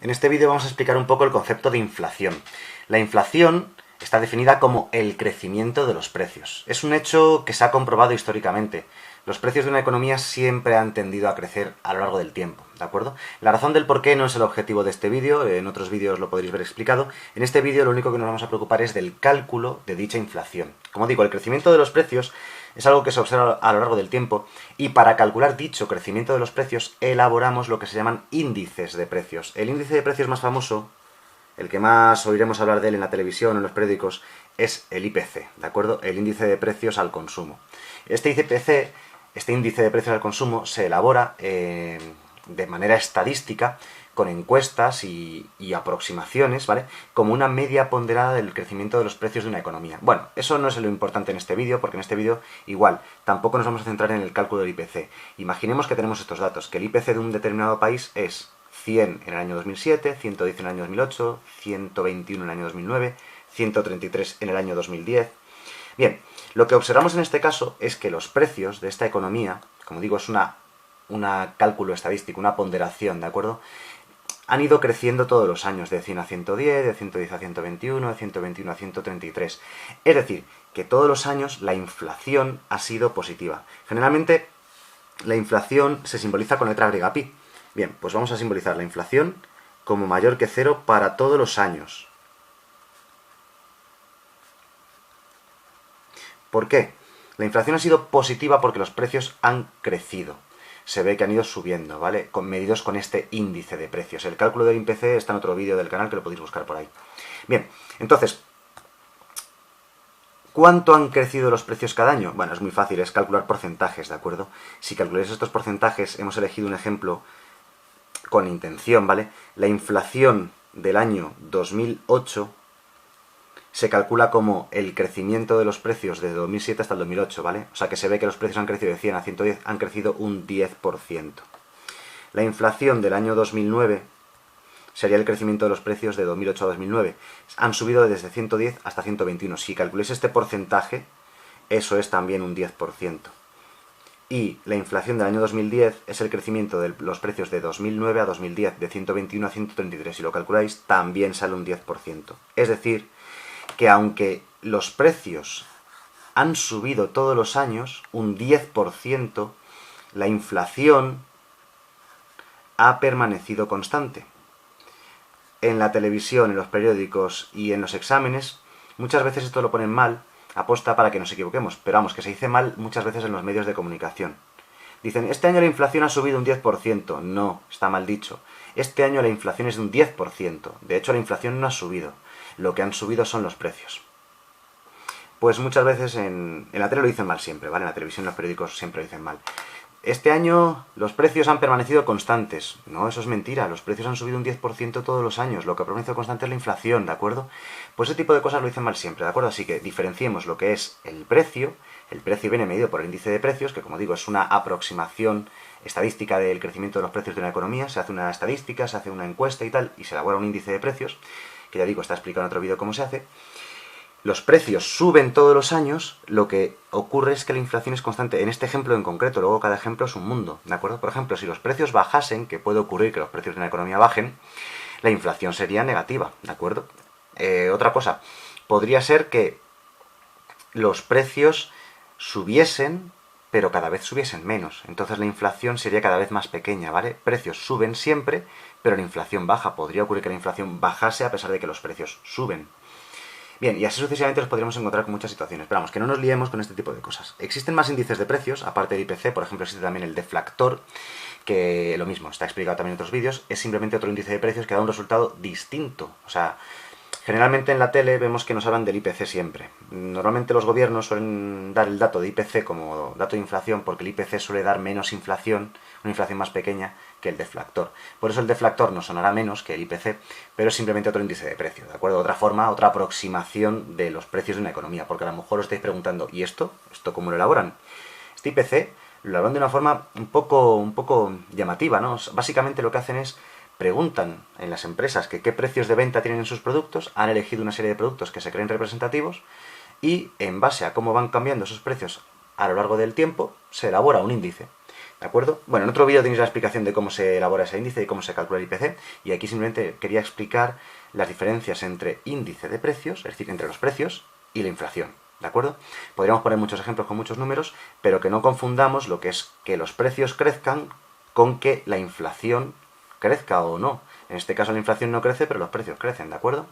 En este vídeo vamos a explicar un poco el concepto de inflación. La inflación está definida como el crecimiento de los precios. Es un hecho que se ha comprobado históricamente. Los precios de una economía siempre han tendido a crecer a lo largo del tiempo, ¿de acuerdo? La razón del por qué no es el objetivo de este vídeo, en otros vídeos lo podréis ver explicado. En este vídeo lo único que nos vamos a preocupar es del cálculo de dicha inflación. Como digo, el crecimiento de los precios es algo que se observa a lo largo del tiempo y para calcular dicho crecimiento de los precios elaboramos lo que se llaman índices de precios. El índice de precios más famoso, el que más oiremos hablar de él en la televisión o en los periódicos, es el IPC, ¿de acuerdo? El índice de precios al consumo. Este IPC, este índice de precios al consumo, se elabora de manera estadística con encuestas y aproximaciones, ¿vale? Como una media ponderada del crecimiento de los precios de una economía. Bueno, eso no es lo importante en este vídeo, porque en este vídeo, igual, tampoco nos vamos a centrar en el cálculo del IPC. Imaginemos que tenemos estos datos, que el IPC de un determinado país es 100 en el año 2007, 110 en el año 2008, 121 en el año 2009, 133 en el año 2010... Bien, lo que observamos en este caso es que los precios de esta economía, como digo, es una cálculo estadístico, una ponderación, ¿de acuerdo?, han ido creciendo todos los años, de 100 a 110, de 110 a 121, de 121 a 133. Es decir, que todos los años la inflación ha sido positiva. Generalmente, la inflación se simboliza con letra griega pi. Bien, pues vamos a simbolizar la inflación como mayor que cero para todos los años. ¿Por qué? La inflación ha sido positiva porque los precios han crecido. Se ve que han ido subiendo, ¿vale? Medidos con este índice de precios. El cálculo del IPC está en otro vídeo del canal que lo podéis buscar por ahí. Bien, entonces, ¿cuánto han crecido los precios cada año? Bueno, es muy fácil, es calcular porcentajes, ¿de acuerdo? Si calculáis estos porcentajes, hemos elegido un ejemplo con intención, ¿vale? La inflación del año 2008 se calcula como el crecimiento de los precios desde 2007 hasta el 2008, ¿vale? O sea que se ve que los precios han crecido de 100 a 110, han crecido un 10%. La inflación del año 2009 sería el crecimiento de los precios de 2008 a 2009. Han subido desde 110 hasta 121. Si calculáis este porcentaje, eso es también un 10%. Y la inflación del año 2010 es el crecimiento de los precios de 2009 a 2010, de 121 a 133. Si lo calculáis, también sale un 10%. Es decir, que aunque los precios han subido todos los años, un 10%, la inflación ha permanecido constante. En la televisión, en los periódicos y en los exámenes, muchas veces esto lo ponen mal, aposta para que nos equivoquemos, pero vamos, que se dice mal muchas veces en los medios de comunicación. Dicen, este año la inflación ha subido un 10%. No, está mal dicho. Este año la inflación es de un 10%. De hecho, la inflación no ha subido. Lo que han subido son los precios. Pues muchas veces en la tele lo dicen mal siempre, ¿vale? En la televisión y los periódicos siempre lo dicen mal. Este año los precios han permanecido constantes. No, eso es mentira. Los precios han subido un 10% todos los años. Lo que ha permanecido constante es la inflación, ¿de acuerdo? Pues ese tipo de cosas lo dicen mal siempre, ¿de acuerdo? Así que diferenciemos lo que es el precio. El precio viene medido por el índice de precios, que como digo es una aproximación estadística del crecimiento de los precios de una economía. Se hace una estadística, se hace una encuesta y tal, y se elabora un índice de precios, que ya digo, está explicado en otro vídeo cómo se hace. Los precios suben todos los años, lo que ocurre es que la inflación es constante. En este ejemplo en concreto, luego cada ejemplo es un mundo, ¿de acuerdo? Por ejemplo, si los precios bajasen, que puede ocurrir que los precios de una economía bajen, la inflación sería negativa, ¿de acuerdo? Otra cosa, podría ser que los precios subiesen, pero cada vez subiesen menos. Entonces la inflación sería cada vez más pequeña, ¿vale? Precios suben siempre, pero la inflación baja. Podría ocurrir que la inflación bajase a pesar de que los precios suben. Bien, y así sucesivamente nos podríamos encontrar con muchas situaciones. Pero vamos, que no nos liemos con este tipo de cosas. Existen más índices de precios, aparte del IPC, por ejemplo, existe también el deflactor, que lo mismo, está explicado también en otros vídeos, es simplemente otro índice de precios que da un resultado distinto. O sea, generalmente en la tele vemos que nos hablan del IPC siempre. Normalmente los gobiernos suelen dar el dato de IPC como dato de inflación porque el IPC suele dar menos inflación, una inflación más pequeña que el deflactor. Por eso el deflactor nos sonará menos que el IPC, pero es simplemente otro índice de precio, ¿de acuerdo? Otra forma, otra aproximación de los precios de una economía, porque a lo mejor os estáis preguntando, ¿y esto? ¿Esto cómo lo elaboran? Este IPC lo elaboran de una forma un poco llamativa, ¿no? Básicamente lo que hacen es preguntan en las empresas que qué precios de venta tienen en sus productos, han elegido una serie de productos que se creen representativos y en base a cómo van cambiando esos precios a lo largo del tiempo, se elabora un índice. ¿De acuerdo? Bueno, en otro vídeo tenéis la explicación de cómo se elabora ese índice y cómo se calcula el IPC, y aquí simplemente quería explicar las diferencias entre índice de precios, es decir, entre los precios y la inflación, ¿de acuerdo? Podríamos poner muchos ejemplos con muchos números, pero que no confundamos lo que es que los precios crezcan con que la inflación crezca o no. En este caso la inflación no crece, pero los precios crecen, ¿de acuerdo?